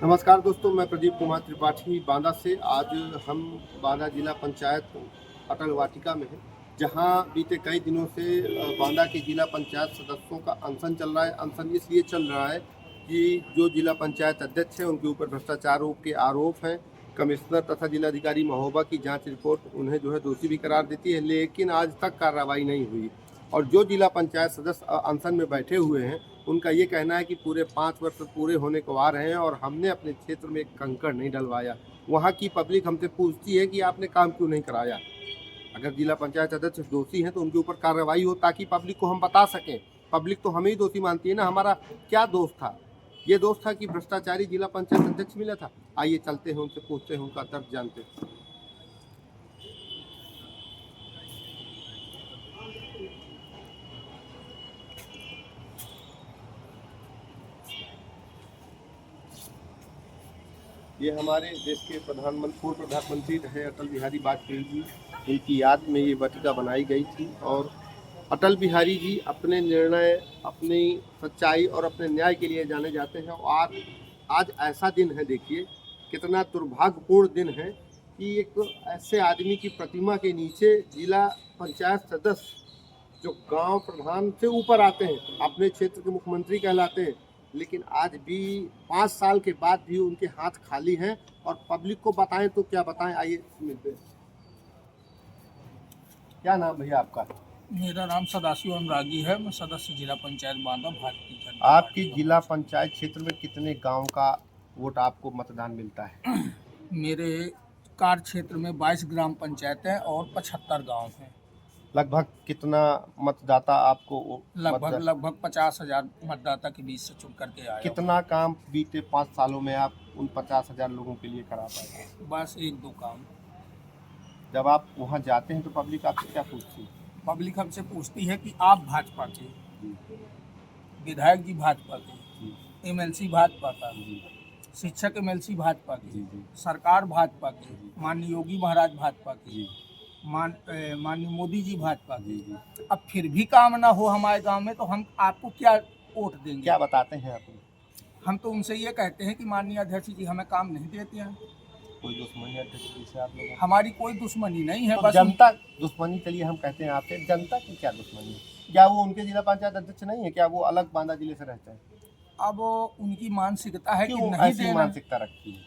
नमस्कार दोस्तों, मैं प्रदीप कुमार त्रिपाठी बांदा से। आज हम बांदा जिला पंचायत अटल वाटिका में हैं, जहां बीते कई दिनों से बांदा के जिला पंचायत सदस्यों का अनशन चल रहा है। अनशन इसलिए चल रहा है कि जो जिला पंचायत अध्यक्ष हैं उनके ऊपर भ्रष्टाचारों के आरोप हैं। कमिश्नर तथा जिलाधिकारी महोबा की जाँच रिपोर्ट उन्हें जो है दोषी भी करार देती है, लेकिन आज तक कार्रवाई नहीं हुई। और जो जिला पंचायत सदस्य अनशन में बैठे हुए हैं, उनका ये कहना है कि पूरे 5 वर्ष पूरे होने को आ रहे हैं और हमने अपने क्षेत्र में एक कंकड़ नहीं डलवाया। वहाँ की पब्लिक हमसे पूछती है कि आपने काम क्यों नहीं कराया। अगर जिला पंचायत अध्यक्ष दोषी हैं तो उनके ऊपर कार्रवाई हो, ताकि पब्लिक को हम बता सकें। पब्लिक तो हमें ही दोषी मानती है ना, हमारा क्या दोष था? ये दोष था कि भ्रष्टाचारी जिला पंचायत अध्यक्ष मिला था। आइए चलते हैं, उनसे पूछते हैं, उनका दर्द जानते हैं। ये हमारे देश के पूर्व प्रधानमंत्री रहे अटल बिहारी वाजपेयी जी, इनकी याद में ये वाटिका बनाई गई थी। और अटल बिहारी जी अपने निर्णय, अपनी सच्चाई और अपने न्याय के लिए जाने जाते हैं। और आज ऐसा दिन है, देखिए कितना दुर्भाग्यपूर्ण दिन है कि एक ऐसे आदमी की प्रतिमा के नीचे जिला पंचायत सदस्य जो गांव प्रधान से ऊपर आते हैं, अपने क्षेत्र के मुख्यमंत्री कहलाते हैं, लेकिन आज भी 5 साल के बाद भी उनके हाथ खाली हैं। और पब्लिक को बताएं तो क्या बताएं, आइए मिलते हैं। क्या नाम भैया आपका? मेरा नाम सदाशिव अनुरागी है। मैं सदस्य जिला पंचायत बांदा भारतीय जनता आपकी जिला पंचायत क्षेत्र में कितने गांव का वोट आपको मतदान मिलता है? मेरे कार्य क्षेत्र में 22 ग्राम पंचायतें और 75 गांव हैं। लगभग कितना मतदाता आपको लगभग 50,000 मतदाता के बीच से चुन करके आया। कितना काम बीते 5 सालों में आप उन 50,000 लोगों के लिए करा पाए? बस 1-2 काम। जब आप वहां जाते हैं तो पब्लिक आपसे क्या पूछती है? पब्लिक हमसे पूछती है कि आप भाजपा के, विधायक जी भाजपा के, एमएलसी भाजपा का, शिक्षक एमएलसी भाजपा के, सरकार भाजपा के, माननीय योगी महाराज भाजपा के, माननीय मोदी जी भाजपा के। अब फिर भी काम ना हो हमारे गांव में तो हम आपको क्या वोट देंगे? क्या बताते हैं आप? हम तो उनसे ये कहते हैं कि माननीय अध्यक्ष जी हमें काम नहीं देते हैं। कोई दुश्मनी है अध्यक्ष जी से आप लोगों? हमारी कोई दुश्मनी नहीं है। तो बस जनता दुश्मनी, चलिए हम कहते हैं आपसे, जनता की क्या दुश्मनी है? क्या वो उनके जिला पंचायत अध्यक्ष नहीं है? क्या वो अलग बांदा जिले से रहते हैं? अब उनकी मानसिकता है कि नहीं ऐसी देना। मानसिकता रखी है?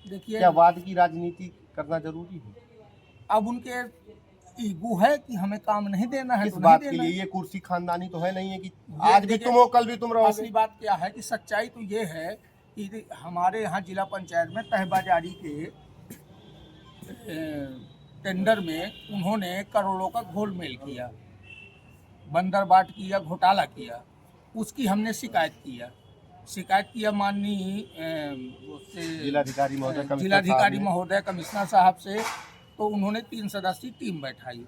देखिए, क्या वाद की राजनीति करना जरूरी है? अब उनके ईगो है कि हमें काम नहीं देना है। किस तो बात नहीं के देना लिए? ये कुर्सी खानदानी तो है नहीं है कि ये आज भी तुम हो कल भी तुम रहोगे। असली बात क्या है कि सच्चाई तो ये है कि हमारे यहाँ जिला पंचायत में तहबाजारी के टेंडर में उन्होंने करोड़ों का घोलमेल किया, बंदरबाट किया, घोटाला किया। उसकी हमने शिकायत किया माननीय जिलाधिकारी महोदय, कमिश्नर साहब से। तो उन्होंने 3 सदस्यीय टीम बैठाई।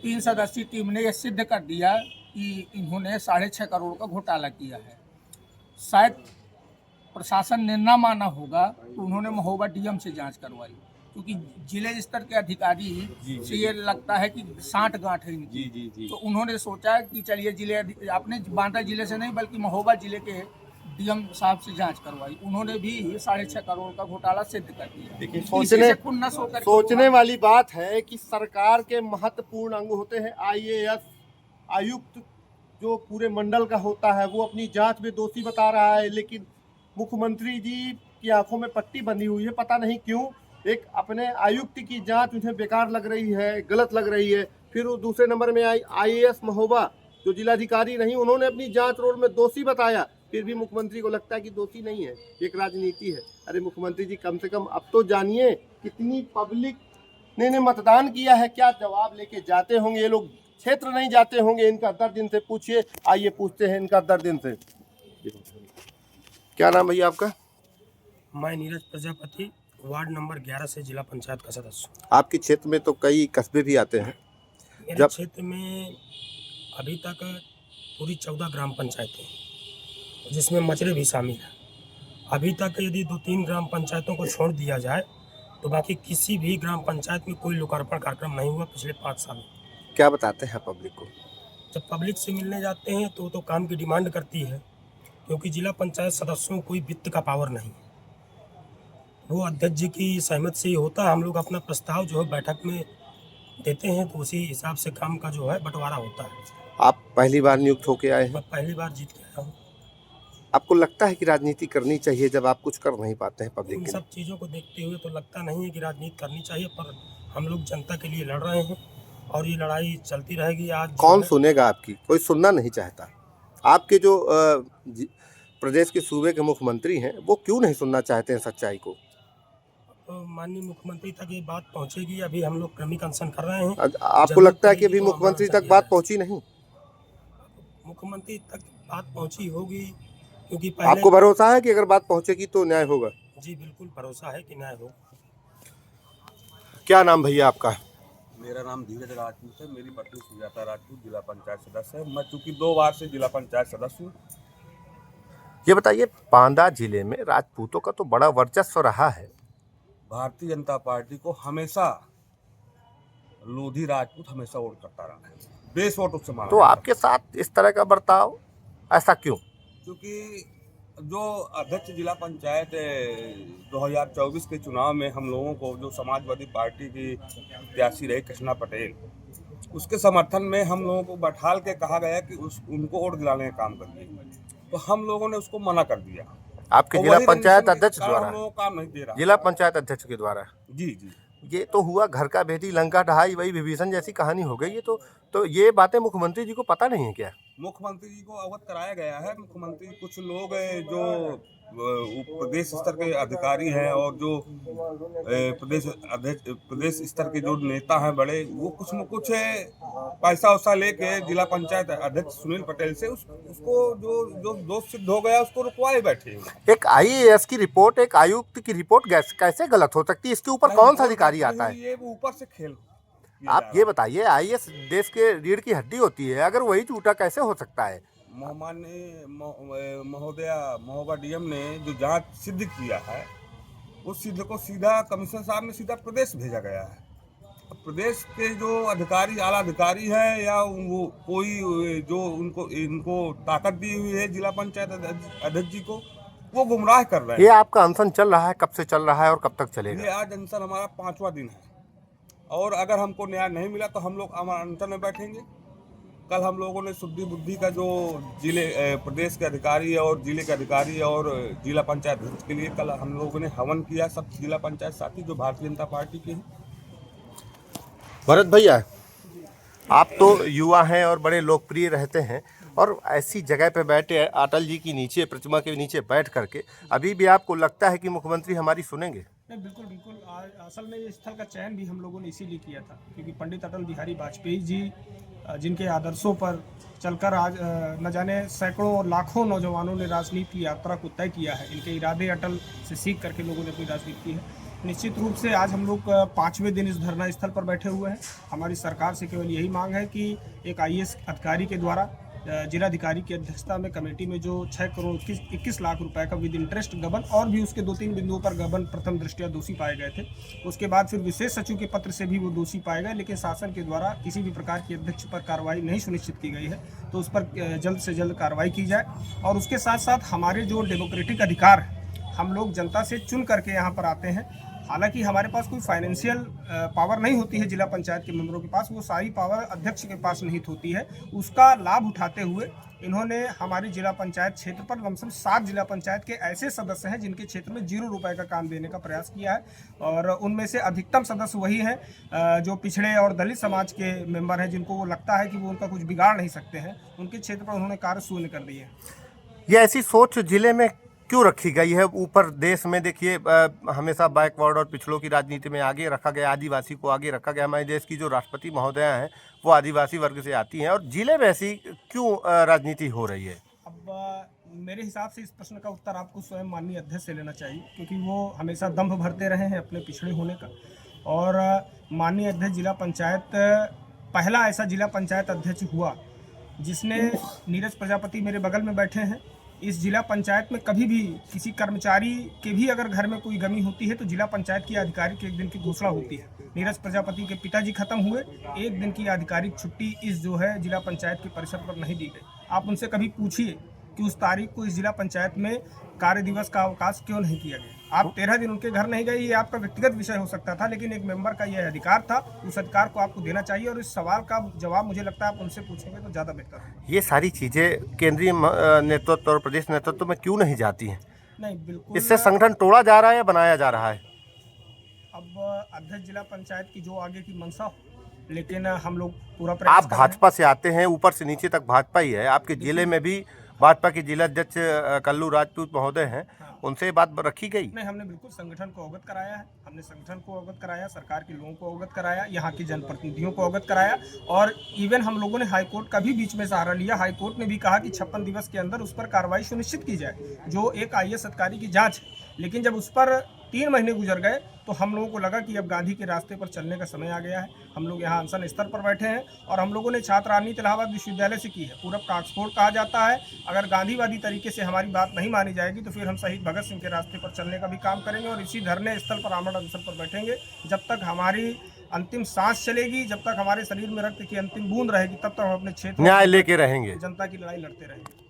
3 सदस्यीय टीम ने यह सिद्ध कर दिया कि इन्होंने 6.5 करोड़ का घोटाला किया है। शायद प्रशासन ने ना माना होगा तो उन्होंने महोबा डीएम से जांच करवाई, क्योंकि जिले स्तर के अधिकारी से ये लगता है कि 60 गांठ है इनकी। तो उन्होंने सोचा कि चलिए अपने बांदा जिले से नहीं बल्कि महोबा जिले के डीएम साहब से जांच करवाई। उन्होंने भी 6.5 करोड़ का घोटाला सिद्ध कर दिया। देखिए, सोचने वाली बात है कि सरकार के महत्वपूर्ण अंग होते हैं आईएएस, आयुक्त, जो पूरे मंडल का होता है, वो अपनी जांच में दोषी बता रहा है, लेकिन मुख्यमंत्री जी की आंखों में पट्टी बंधी हुई है। पता नहीं क्यों एक अपने आयुक्त की जांच उन्हें बेकार लग रही है, गलत लग रही है। फिर वो दूसरे नंबर में आई आईएएस महोबा, जो जिलाधिकारी नहीं, उन्होंने अपनी जांच रोड में दोषी बताया, फिर भी मुख्यमंत्री को लगता है कि दोषी नहीं है। एक राजनीति है। अरे मुख्यमंत्री जी, कम से कम अब तो जानिए कितनी पब्लिक ने मतदान किया है, क्या जवाब लेके जाते होंगे ये लोग? क्षेत्र नहीं जाते होंगे, इनका दर्द इनसे पूछिए। आइए पूछते हैं इनका दर्द इनसे। क्या नाम भैया आपका? मैं नीरज प्रजापति, वार्ड नंबर 11 से जिला पंचायत का सदस्य। आपके क्षेत्र में तो कई कस्बे भी आते हैं। मेरे क्षेत्र में अभी तक पूरी 14 ग्राम पंचायतें, जिसमें मचरे भी शामिल है। अभी तक यदि 2-3 ग्राम पंचायतों को छोड़ दिया जाए तो बाकी किसी भी ग्राम पंचायत में कोई लोकार्पण कार्यक्रम नहीं हुआ पिछले 5 साल में। क्या बताते हैं पब्लिक को? जब पब्लिक से मिलने जाते हैं तो काम की डिमांड करती है क्योंकि जिला पंचायत सदस्यों को कोई वित्त का पावर नहीं है। वो अध्यक्ष जी की सहमति से ही होता है। हम लोग अपना प्रस्ताव जो है बैठक में देते हैं, तो उसी हिसाब से काम का जो है बंटवारा होता है। आप पहली बार नियुक्त होके आए हैं, मैं पहली बार जीत के आया हूँ। आपको लगता है कि राजनीति करनी चाहिए जब आप कुछ कर नहीं पाते हैं पब्लिक इन के लिए? सब चीज़ों को देखते हुए तो लगता नहीं है कि राजनीति करनी चाहिए, पर हम लोग जनता के लिए लड़ रहे हैं और ये लड़ाई चलती रहेगी। आज जो कौन है, सुनेगा आपकी? कोई सुनना नहीं चाहता। आपके जो प्रदेश के सूबे के मुख्यमंत्री हैं वो क्यों नहीं सुनना चाहते हैं सच्चाई को? तो माननीय मुख्यमंत्री तक ये बात पहुंचेगी। अभी हम लोग क्रमिक अनशन कर रहे हैं। आपको जरूरत लगता है कि पड़ेगी अभी तो मुख्यमंत्री हमारा तक बात पहुंची नहीं? मुख्यमंत्री तक बात पहुंची होगी, क्योंकि पहले आपको भरोसा है कि अगर बात पहुंचेगी तो न्याय होगा? जी बिल्कुल भरोसा है कि न्याय होगा। क्या नाम भैया आपका? मेरा नाम धीरज राजपूत है। मेरी पत्नी सुजाता राजपूत जिला पंचायत सदस्य है। मैं चूंकि 2 बार से जिला पंचायत सदस्य हूँ। ये बताइए, बांदा जिले में राजपूतों का तो बड़ा वर्चस्व रहा है। भारतीय जनता पार्टी को हमेशा लोधी राजपूत हमेशा वोट करता रहा है, बेस वोट उससे मांगा तो जाता है। आपके साथ इस तरह का बर्ताव ऐसा क्यों? क्योंकि जो अध्यक्ष जिला पंचायत 2024 के चुनाव में हम लोगों को जो समाजवादी पार्टी की प्रत्याशी रही कृष्णा पटेल, उसके समर्थन में हम लोगों को बैठाल के कहा गया कि उनको वोट दिलाने का काम करिए, तो हम लोगों ने उसको मना कर दिया। आपके और जिला वही पंचायत रंजित अध्यक्ष कारण द्वारा? हम लोगों को काम नहीं दे रहा। जिला पंचायत अध्यक्ष के द्वारा? जी जी। ये तो हुआ घर का बेटी लंका ढहाई, वही विभीषण जैसी कहानी हो गई। ये तो ये बातें मुख्यमंत्री जी को पता नहीं है क्या? मुख्यमंत्री जी को अवगत कराया गया है। मुख्यमंत्री कुछ लोग जो प्रदेश स्तर के अधिकारी हैं और जो प्रदेश स्तर के जो नेता हैं बड़े, वो कुछ न कुछ पैसा वैसा लेके जिला पंचायत अध्यक्ष सुनील पटेल से उसको जो दोष सिद्ध हो गया उसको रुकवाए बैठे हैं। एक आईएएस की रिपोर्ट, एक आयुक्त की रिपोर्ट कैसे गलत हो सकती है? इसके ऊपर कौन सा अधिकारी आता है? ये ऊपर से खेल। आप ये बताइए, आईएएस देश के रीढ़ की हड्डी होती है, अगर वही झूठा कैसे हो सकता है? माननीय महोदया डीएम ने जो जांच सिद्ध किया है, उस सिद्ध को सीधा कमिश्नर साहब ने सीधा प्रदेश भेजा गया है। प्रदेश के जो अधिकारी, आला अधिकारी है या वो कोई जो इनको ताकत दी हुई है जिला पंचायत अध्यक्ष जी को, वो गुमराह कर रहे हैं। ये आपका अनशन चल रहा है, कब से चल रहा है और कब तक चलेगा? ये आज अनशन हमारा 5वां दिन है और अगर हमको न्याय नहीं मिला तो हम लोग अनशन में बैठेंगे। कल हम लोगों ने शुद्धि बुद्धि का जो प्रदेश के अधिकारी और जिले के अधिकारी और जिला पंचायत अध्यक्ष के लिए कल हम लोगों ने हवन किया, सब जिला पंचायत साथी जो भारतीय जनता पार्टी के हैं। भरत भैया, आप तो युवा हैं और बड़े लोकप्रिय रहते हैं, और ऐसी जगह पे बैठे अटल जी की नीचे प्रतिमा के नीचे बैठ करके अभी भी आपको लगता है कि मुख्यमंत्री हमारी सुनेंगे? नहीं, बिल्कुल बिल्कुल। असल में ये स्थल का चयन भी हम लोगों ने इसीलिए किया था क्योंकि पंडित अटल बिहारी वाजपेयी जी जिनके आदर्शों पर चलकर आज न जाने सैकड़ों और लाखों नौजवानों ने राजनीति की यात्रा को तय किया है। इनके इरादे अटल से सीख करके लोगों ने अपनी राजनीति की है। निश्चित रूप से आज हम लोग 5वें दिन इस धरना स्थल पर बैठे हुए हैं। हमारी सरकार से केवल यही मांग है कि एक आईएएस अधिकारी के द्वारा जिलाधिकारी की अध्यक्षता में कमेटी में जो 6 करोड़ 21 लाख रुपए का विद इंटरेस्ट गबन और भी उसके 2-3 बिंदुओं पर गबन प्रथम दृष्टया दोषी पाए गए थे। उसके बाद फिर विशेष सचिव के पत्र से भी वो दोषी पाए गए, लेकिन शासन के द्वारा किसी भी प्रकार की अध्यक्ष पर कार्रवाई नहीं सुनिश्चित की गई है, तो उस पर जल्द से जल्द कार्रवाई की जाए। और उसके साथ साथ हमारे जो डेमोक्रेटिक अधिकार है, हम लोग जनता से चुन करके यहाँ पर आते हैं। हालांकि हमारे पास कोई फाइनेंशियल पावर नहीं होती है जिला पंचायत के मेंबरों के पास, वो सारी पावर अध्यक्ष के पास निहित होती है। उसका लाभ उठाते हुए इन्होंने हमारी जिला पंचायत क्षेत्र पर लमसम 7 जिला पंचायत के ऐसे सदस्य हैं जिनके क्षेत्र में 0 रुपए का काम देने का प्रयास किया है, और उनमें से अधिकतम सदस्य वही हैं जो पिछड़े और दलित समाज के मेंबर हैं, जिनको वो लगता है कि वो उनका कुछ बिगाड़ नहीं सकते हैं। उनके क्षेत्र पर उन्होंने कार्य शून्य कर दिए। ये ऐसी सोच जिले में क्यों रखी गई है? ऊपर देश में देखिए हमेशा बैकवर्ड और पिछड़ों की राजनीति में आगे रखा गया, आदिवासी को आगे रखा गया। हमारे देश की जो राष्ट्रपति महोदया हैं वो आदिवासी वर्ग से आती हैं, और जिले में ऐसी क्यों राजनीति हो रही है? अब मेरे हिसाब से इस प्रश्न का उत्तर आपको स्वयं माननीय अध्यक्ष से लेना चाहिए, क्योंकि वो हमेशा दंभ भरते रहे हैं अपने पिछड़े होने का। और माननीय अध्यक्ष जिला पंचायत पहला ऐसा जिला पंचायत अध्यक्ष हुआ जिसने, नीरज प्रजापति मेरे बगल में बैठे हैं, इस जिला पंचायत में कभी भी किसी कर्मचारी के भी अगर घर में कोई गमी होती है तो जिला पंचायत की आधिकारिक 1 दिन की घोषणा होती है। नीरज प्रजापति के पिताजी खत्म हुए, 1 दिन की आधिकारिक छुट्टी इस जो है जिला पंचायत के परिसर पर नहीं दी गई। आप उनसे कभी पूछिए कि उस तारीख को इस जिला पंचायत में कार्य दिवस का अवकाश क्यों नहीं किया गया। आप 13 दिन उनके घर नहीं गए, ये आपका व्यक्तिगत विषय हो सकता था, लेकिन एक मेंबर का यह अधिकार था, उस अधिकार को आपको देना चाहिए। और इस सवाल का जवाब मुझे लगता है आप उनसे पूछेंगे तो ज़्यादा बेहतर है। ये सारी चीज़ें केंद्रीय नेतृत्व और प्रदेश नेतृत्व में क्यों नहीं जाती हैं? नहीं, बिल्कुल इससे संगठन तोड़ा जा रहा है या बनाया जा रहा है? अब अध्यक्ष जिला पंचायत की जो आगे की मंशा हो, लेकिन हम लोग पूरा आप प्रयास कर रहे हैं। भाजपा से आते हैं, ऊपर से नीचे तक भाजपा ही है। आपके जिले में भी भाजपा के जिला अध्यक्ष कल्लू राजपूत महोदय हैं, उनसे ये बात रखी गई? नहीं, हमने बिल्कुल संगठन को अवगत कराया है, हमने संगठन को अवगत कराया, सरकार के लोगों को अवगत कराया, यहाँ के जनप्रतिनिधियों को अवगत कराया, और इवन हम लोगों ने हाईकोर्ट का भी बीच में सहारा लिया। हाईकोर्ट ने भी कहा कि 56 दिवस के अंदर उस पर कार्रवाई सुनिश्चित की जाए, जो एक IAS अधिकारी की जांच है। लेकिन जब उस पर 3 महीने गुजर गए तो हम लोगों को लगा कि अब गांधी के रास्ते पर चलने का समय आ गया है। हम लोग यहाँ अनशन स्तर पर बैठे हैं और हम लोगों ने छात्र राजनीति इलाहाबाद विश्वविद्यालय से की है। पूरब का ऑक्सफोर्ड कहा जाता है। अगर गांधीवादी तरीके से हमारी बात नहीं मानी जाएगी तो फिर हम शहीद भगत सिंह के रास्ते पर चलने का भी काम करेंगे और इसी धरने स्थल पर आमरण अनशन पर बैठेंगे जब तक हमारी अंतिम सांस चलेगी, जब तक हमारे शरीर में रक्त की अंतिम बूंद रहेगी, तब तक हम अपने क्षेत्र न्याय लेके रहेंगे, जनता की लड़ाई लड़ते रहेंगे।